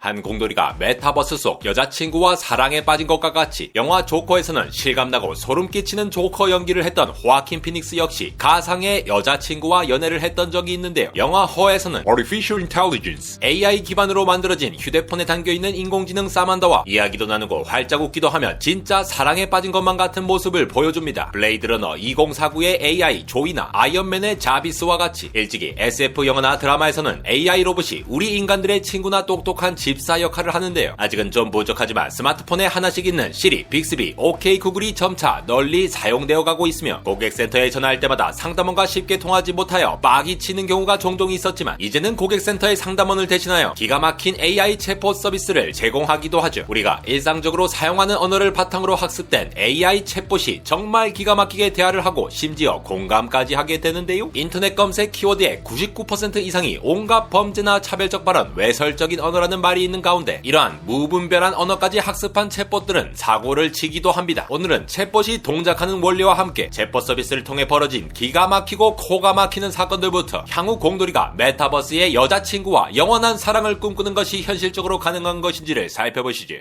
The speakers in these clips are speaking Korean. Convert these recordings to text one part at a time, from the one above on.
한 공돌이가 메타버스 속 여자친구와 사랑에 빠진 것과 같이 영화 조커에서는 실감나고 소름 끼치는 조커 연기를 했던 호아킨 피닉스 역시 가상의 여자친구와 연애를 했던 적이 있는데요. 영화 허에서는 Artificial Intelligence AI 기반으로 만들어진 휴대폰에 담겨있는 인공지능 사만다와 이야기도 나누고 활짝 웃기도 하며 진짜 사랑에 빠진 것만 같은 모습을 보여줍니다. 블레이드러너 2049의 AI 조이나 아이언맨의 자비스와 같이 일찍이 SF 영화나 드라마에서는 AI 로봇이 우리 인간들의 친구나 똑똑한 집사 역할을 하는데요. 아직은 좀 부족하지만 스마트폰에 하나씩 있는 시리, 빅스비, OK 구글이 점차 널리 사용되어 가고 있으며 고객센터에 전화할 때마다 상담원과 쉽게 통하지 못하여 빡이 치는 경우가 종종 있었지만 이제는 고객센터의 상담원을 대신하여 기가 막힌 AI 챗봇 서비스를 제공하기도 하죠. 우리가 일상적으로 사용하는 언어를 바탕으로 학습된 AI 챗봇이 정말 기가 막히게 대화를 하고 심지어 공감까지 하게 되는데요. 인터넷 검색 키워드의 99% 이상이 온갖 범죄나 차별적 발언, 외설적인 언어라는 말이 있는 가운데 이러한 무분별한 언어까지 학습한 챗봇들은 사고를 치기도 합니다. 오늘은 챗봇이 동작하는 원리와 함께 챗봇 서비스를 통해 벌어진 기가 막히고 코가 막히는 사건들부터 향후 공돌이가 메타버스의 여자친구와 영원한 사랑을 꿈꾸는 것이 현실적으로 가능한 것인지를 살펴보시죠.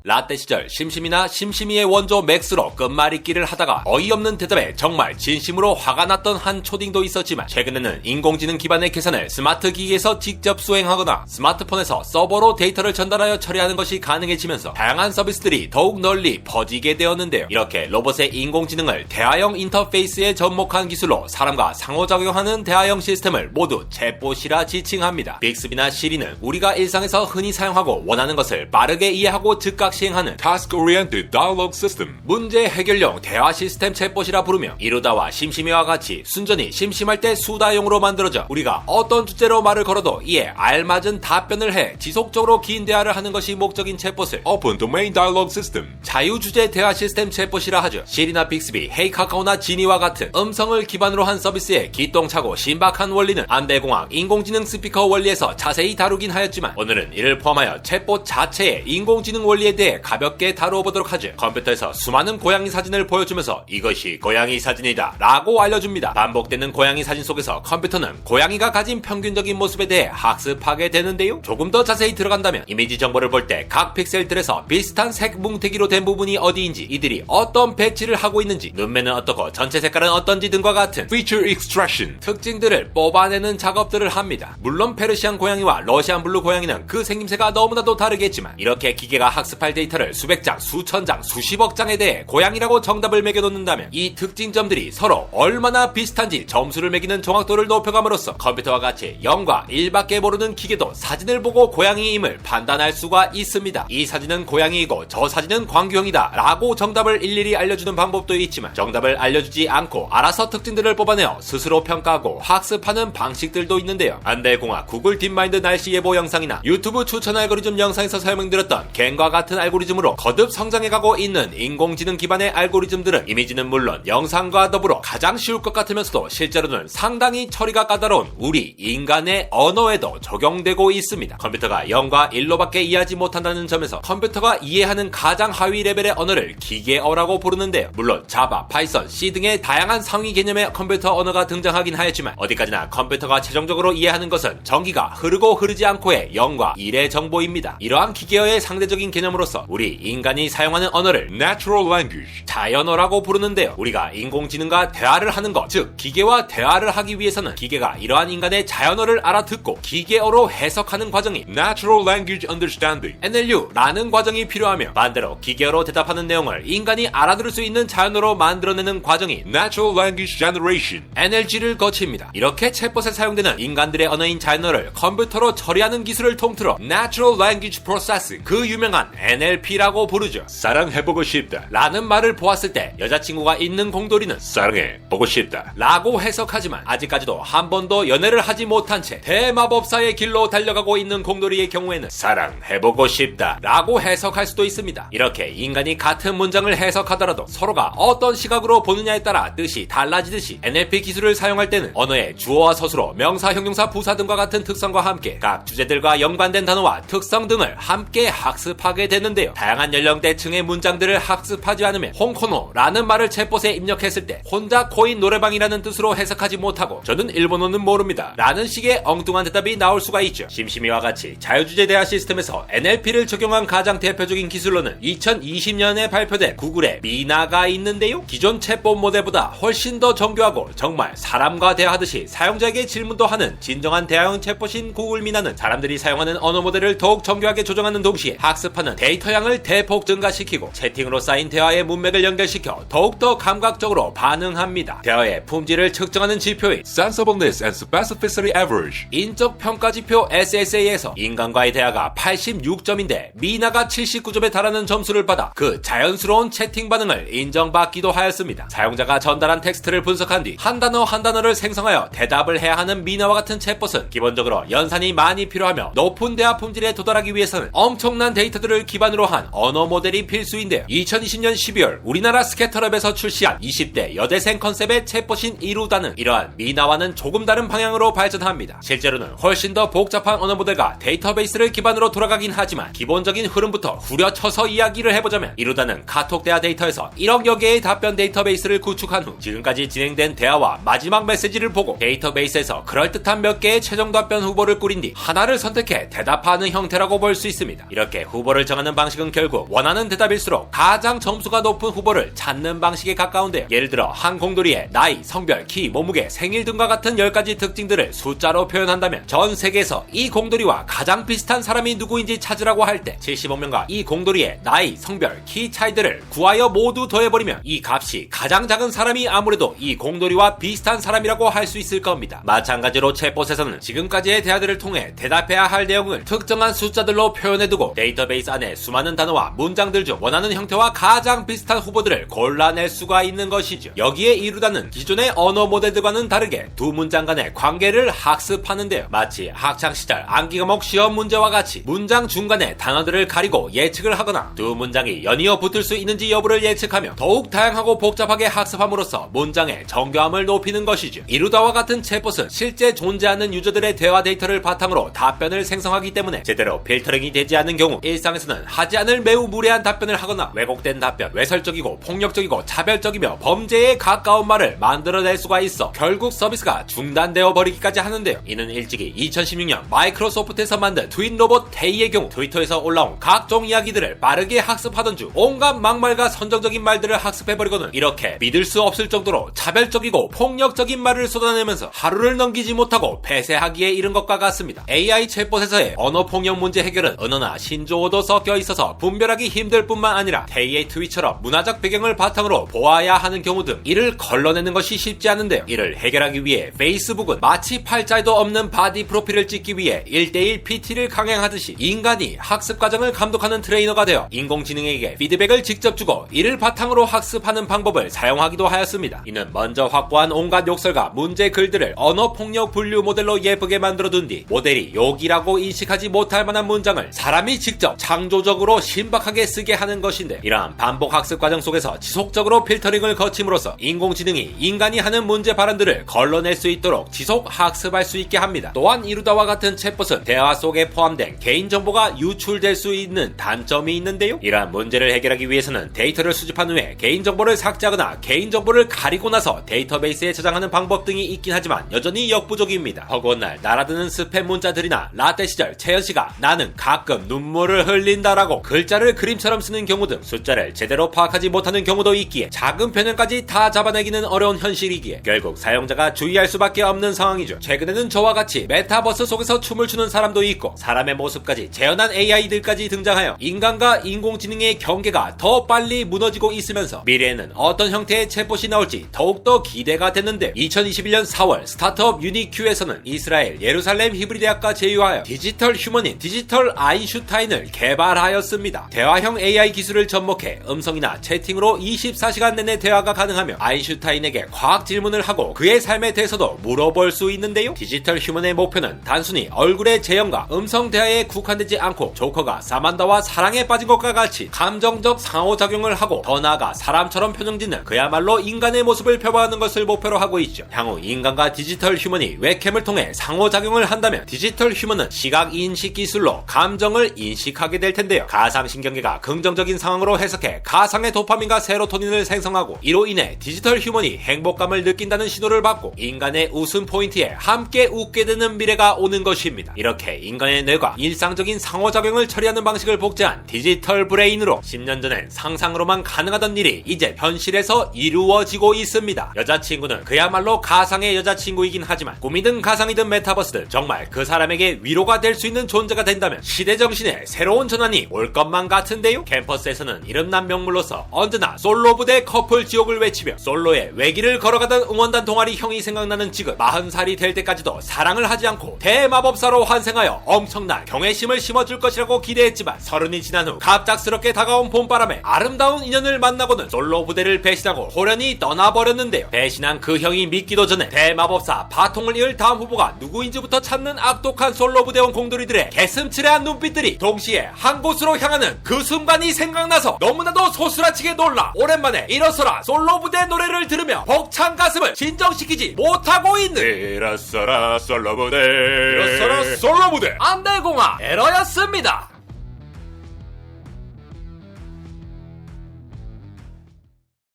라떼 시절 심심이나 심심이의 원조 맥스로 끝말잇기를 하다가 어이없는 대답에 정말 진심으로 화가 났던 한 초딩도 있었지만 최근에는 인공지능 기반의 계산을 스마트 기기에서 직접 수행하거나 스마트폰에서 서버로 데이터를 전달하여 처리하는 것이 가능해지면서 다양한 서비스들이 더욱 널리 퍼지게 되었는데요. 이렇게 로봇의 인공지능을 대화형 인터페이스에 접목한 기술로 사람과 상호작용하는 대화형 시스템을 모두 챗봇이라 지칭합니다. 빅스비나 시리는 우리가 일상에서 흔히 사용하고 원하는 것을 빠르게 이해하고 즉각 시행하는 Task-Oriented Dialogue System, 문제 해결용 대화 시스템 챗봇이라 부르며 이루다와 심심이와 같이 순전히 심심할 때 수다용으로 만들어져 우리가 어떤 주제로 말을 걸어도 이에 알맞은 답변을 해 지속적으로 긴 대화를 하는 것이 목적인 챗봇을 Open Domain Dialogue System, 자유주제 대화 시스템 챗봇이라 하죠. 시리나 빅스비, 헤이 카카오나 지니와 같은 음성을 기반으로 한 서비스의 기똥차고 신박한 원리는 안대공학 인공지능 스피커 원리에서 자세히 다루긴 하였지만 오늘은 이를 포함하여 챗봇 자체의 인공지능 원리에 대해 가볍게 다루어보도록 하죠. 컴퓨터에서 수많은 고양이 사진을 보여주면서 이것이 고양이 사진이다 라고 알려줍니다. 반복되는 고양이 사진 속에서 컴퓨터는 고양이가 가진 평균적인 모습에 대해 학습하게 되는데요. 조금 더 자세히 들어간다면 이미지 정보를 볼 때 각 픽셀들에서 비슷한 색 뭉태기로 된 부분이 어디인지, 이들이 어떤 배치를 하고 있는지, 눈매는 어떻고 전체 색깔은 어떤지 등과 같은 Feature Extraction, 특징들을 뽑아내는 작업들을 합니다. 물론 페르시안 고양이와 러시안 블루 고양이는 그 생김새가 너무나도 다르겠지만 이렇게 기계가 학습할 데이터를 수백 장, 수천 장, 수십억 장에 대해 고양이라고 정답을 매겨놓는다면 이 특징점들이 서로 얼마나 비슷한지 점수를 매기는 정확도를 높여감으로써 컴퓨터와 같이 0과 1밖에 모르는 기계도 사진을 보고 고양이임을 판단할 수가 있습니다. 이 사진은 고양이이고 저 사진은 광규형이다 라고 정답을 일일이 알려주는 방법도 있지만 정답을 알려주지 않고 알아서 특징들을 뽑아내어 스스로 평가하고 학습하는 방식들도 있는데요. 안대공학, 구글 딥마인드 날씨 예보 영상이나 유튜브 추천 알고리즘 영상에서 설명드렸던 갱과 같은 알고리즘으로 거듭 성장해가고 있는 인공지능 기반의 알고리즘들은 이미지는 물론 영상과 더불어 가장 쉬울 것 같으면서도 실제로는 상당히 처리가 까다로운 우리 인간의 언어에도 적용되고 있습니다. 컴퓨터가 0과 1로밖에 이해하지 못한다는 점에서 컴퓨터가 이해하는 가장 하위 레벨의 언어를 기계어라고 부르는데요. 물론 자바, 파이썬, C 등의 다양한 상위 개념의 컴퓨터 언어가 등장하긴 하였지만 어디까지나 컴퓨터가 최종적으로 이해하는 것은 전기가 흐르고 흐르지 않고의 0과 1의 정보입니다. 이러한 기계어의 상대적인 개념으로서 우리 인간이 사용하는 언어를 Natural Language, 자연어라고 부르는데요. 우리가 인공지능과 대화를 하는 것, 즉 기계와 대화를 하기 위해서는 기계가 이러한 인간의 자연어를 알아듣고 기계어로 해석하는 과정이 Natural Language Understanding, NLU라는 과정이 필요하며 반대로 기계어로 대답하는 내용을 인간이 알아들을 수 있는 자연어로 만들어내는 과정이 Natural Language Generation, NLG를 거칩니다. 이렇게 챗봇에 사용되는 인간들의 언어인 자연어를 컴퓨터로 처리하는 기술을 통틀어 Natural Language Processing, 그 유명한 NLP라고 부르죠. 사랑해보고 싶다 라는 말을 보았을 때 여자친구가 있는 공돌이는 사랑해보고 싶다 라고 해석하지만 아직까지도 한 번도 연애를 하지 못한 채 대마법사의 길로 달려가고 있는 공돌이의 경우에는 사랑해보고 싶다 라고 해석할 수도 있습니다. 이렇게 인간이 같은 문장을 해석하더라도 서로가 어떤 시각으로 보느냐에 따라 뜻이 달라지듯이 NLP 기술을 사용할 때는 언어의 주어와 서술어, 명사, 형용사, 부사 등과 같은 특성과 함께 각 주제들과 연관된 단어와 특성 등을 함께 학습하게 되는 되는데요. 다양한 연령대층의 문장들을 학습하지 않으면 홍코노라는 말을 챗봇에 입력했을 때 혼자 코인 노래방이라는 뜻으로 해석하지 못하고 저는 일본어는 모릅니다 라는 식의 엉뚱한 대답이 나올 수가 있죠. 심심이와 같이 자유주제 대화 시스템에서 NLP를 적용한 가장 대표적인 기술로는 2020년에 발표된 구글의 미나가 있는데요. 기존 챗봇 모델보다 훨씬 더 정교하고 정말 사람과 대화하듯이 사용자에게 질문도 하는 진정한 대화형 챗봇인 구글 미나는 사람들이 사용하는 언어 모델을 더욱 정교하게 조정하는 동시에 학습하는 데이터 양을 대폭 증가시키고 채팅으로 쌓인 대화의 문맥을 연결시켜 더욱더 감각적으로 반응합니다. 대화의 품질을 측정하는 지표인 Sensibleness and Specificity Average 인적 평가 지표 SSA에서 인간과의 대화가 86점인데 미나가 79점에 달하는 점수를 받아 그 자연스러운 채팅 반응을 인정받기도 하였습니다. 사용자가 전달한 텍스트를 분석한 뒤 한 단어 한 단어를 생성하여 대답을 해야 하는 미나와 같은 챗봇은 기본적으로 연산이 많이 필요하며 높은 대화 품질에 도달하기 위해서는 엄청난 데이터들을 기반으로 한 언어 모델이 필수인데요. 2020년 12월 우리나라 스캐터랩에서 출시한 20대 여대생 컨셉의 챗봇인 이루다는 이러한 미나와는 조금 다른 방향으로 발전합니다. 실제로는 훨씬 더 복잡한 언어 모델과 데이터베이스를 기반으로 돌아가긴 하지만 기본적인 흐름부터 후려쳐서 이야기를 해보자면 이루다는 카톡 대화 데이터에서 1억여 개의 답변 데이터베이스를 구축한 후 지금까지 진행된 대화와 마지막 메시지를 보고 데이터베이스에서 그럴듯한 몇 개의 최종 답변 후보를 꾸린 뒤 하나를 선택해 대답하는 형태라고 볼 수 있습니다. 이렇게 후보를 정하는 방식은 결국 원하는 대답일수록 가장 점수가 높은 후보를 찾는 방식에 가까운데요. 예를 들어 한 공돌이의 나이, 성별, 키, 몸무게, 생일 등과 같은 10가지 특징들을 숫자로 표현한다면 전 세계에서 이 공돌이와 가장 비슷한 사람이 누구인지 찾으라고 할 때 75명과 이 공돌이의 나이, 성별, 키 차이들을 구하여 모두 더해버리면 이 값이 가장 작은 사람이 아무래도 이 공돌이와 비슷한 사람이라고 할 수 있을 겁니다. 마찬가지로 챗봇에서는 지금까지의 대화들을 통해 대답해야 할 내용을 특정한 숫자들로 표현해두고 데이터베이스 안에 수많은 단어와 문장들 중 원하는 형태와 가장 비슷한 후보들을 골라낼 수가 있는 것이죠. 여기에 이루다는 기존의 언어 모델들과는 다르게 두 문장 간의 관계를 학습하는데요. 마치 학창시절 암기 과목 시험 문제와 같이 문장 중간에 단어들을 가리고 예측을 하거나 두 문장이 연이어 붙을 수 있는지 여부를 예측하며 더욱 다양하고 복잡하게 학습함으로써 문장의 정교함을 높이는 것이죠. 이루다와 같은 챗봇은 실제 존재하는 유저들의 대화 데이터를 바탕으로 답변을 생성하기 때문에 제대로 필터링이 되지 않는 경우 일상에서는 하지 않을 매우 무례한 답변을 하거나 왜곡된 답변, 외설적이고 폭력적이고 차별적이며 범죄에 가까운 말을 만들어낼 수가 있어 결국 서비스가 중단되어 버리기까지 하는데요. 이는 일찍이 2016년 마이크로소프트에서 만든 트윈 로봇 테이의 경우 트위터에서 올라온 각종 이야기들을 빠르게 학습하던 중 온갖 막말과 선정적인 말들을 학습해버리고는 이렇게 믿을 수 없을 정도로 차별적이고 폭력적인 말을 쏟아내면서 하루를 넘기지 못하고 폐쇄하기에 이른 것과 같습니다. AI 챗봇에서의 언어 폭력 문제 해결은 언어나 신조어도 섞여 있어서 분별하기 힘들 뿐만 아니라 테이의 트윗처럼 문화적 배경을 바탕으로 보아야 하는 경우 등 이를 걸러내는 것이 쉽지 않은데요. 이를 해결하기 위해 페이스북은 마치 팔자에도 없는 바디 프로필을 찍기 위해 1대1 PT를 강행하듯이 인간이 학습 과정을 감독하는 트레이너가 되어 인공지능에게 피드백을 직접 주고 이를 바탕으로 학습하는 방법을 사용하기도 하였습니다. 이는 먼저 확보한 온갖 욕설과 문제 글들을 언어 폭력 분류 모델로 예쁘게 만들어둔 뒤 모델이 욕이라고 인식하지 못할 만한 문장을 사람이 직접 창조적으로 신박하게 쓰게 하는 것인데 이러한 반복 학습 과정 속에서 지속적으로 필터링을 거침으로써 인공지능이 인간이 하는 문제 발언들을 걸러낼 수 있도록 지속 학습할 수 있게 합니다. 또한 이루다와 같은 챗봇은 대화 속에 포함된 개인정보가 유출될 수 있는 단점이 있는데요. 이러한 문제를 해결하기 위해서는 데이터를 수집한 후에 개인정보를 삭제하거나 개인정보를 가리고 나서 데이터베이스에 저장하는 방법 등이 있긴 하지만 여전히 역부족입니다. 허구한 날 날아드는 스팸 문자들이나 라떼 시절 채연씨가 나는 가끔 눈물을 흘린다라고 글자를 그림처럼 쓰는 경우 등 숫자를 제대로 파악하지 못하는 경우도 있기에 작은 변형까지 다 잡아내기는 어려운 현실이기에 결국 사용자가 주의할 수밖에 없는 상황이죠. 최근에는 저와 같이 메타버스 속에서 춤을 추는 사람도 있고 사람의 모습까지 재현한 AI들까지 등장하여 인간과 인공지능의 경계가 더 빨리 무너지고 있으면서 미래에는 어떤 형태의 챗봇이 나올지 더욱더 기대가 됐는데 2021년 4월 스타트업 유니큐에서는 이스라엘 예루살렘 히브리 대학과 제휴하여 디지털 휴머닌 디지털 아인슈타인을 개발하였습니다. 대화형 AI 기술을 접목해 음성이나 채팅으로 24시간 내내 대화가 가능하며 아인슈타인에게 과학 질문을 하고 그의 삶에 대해서도 물어볼 수 있는데요. 디지털 휴먼의 목표는 단순히 얼굴의 재현과 음성 대화에 국한되지 않고 조커가 사만다와 사랑에 빠진 것과 같이 감정적 상호작용을 하고 더 나아가 사람처럼 표정 짓는 그야말로 인간의 모습을 표방하는 것을 목표로 하고 있죠. 향후 인간과 디지털 휴먼이 웹캠을 통해 상호작용을 한다면 디지털 휴먼은 시각 인식 기술로 감정을 인식하게 될 텐데요. 있는데요. 가상신경계가 긍정적인 상황으로 해석해 가상의 도파민과 세로토닌을 생성하고 이로 인해 디지털 휴먼이 행복감을 느낀다는 신호를 받고 인간의 웃음 포인트에 함께 웃게 되는 미래가 오는 것입니다. 이렇게 인간의 뇌가 일상적인 상호작용을 처리하는 방식을 복제한 디지털 브레인으로 10년 전엔 상상으로만 가능하던 일이 이제 현실에서 이루어지고 있습니다. 여자친구는 그야말로 가상의 여자친구이긴 하지만 꿈이든 가상이든 메타버스든 정말 그 사람에게 위로가 될 수 있는 존재가 된다면 시대정신에 새로운 전환이 올 것만 같은데요. 캠퍼스에서는 이름난 명물로서 언제나 솔로 부대 커플 지옥을 외치며 솔로의 외길을 걸어가던 응원단 동아리 형이 생각나는 지금 40살이 될 때까지도 사랑을 하지 않고 대마법사로 환생하여 엄청난 경외심을 심어줄 것이라고 기대했지만 30이 지난 후 갑작스럽게 다가온 봄바람에 아름다운 인연을 만나고는 솔로 부대를 배신하고 호련히 떠나버렸는데요. 배신한 그 형이 믿기도 전에 대마법사 바통을 이을 다음 후보가 누구인지부터 찾는 악독한 솔로 부대원 공돌이들의 개슴츠레한 눈빛들이 동시에 한 곳으로 향하는 그 순간이 생각나서 너무나도 소스라치게 놀라 오랜만에 일어서라 솔로 부대 노래를 들으며 벅찬 가슴을 진정시키지 못하고 있는 일어서라 솔로 부대 일어서라 솔로 부대 안대공화 에러였습니다.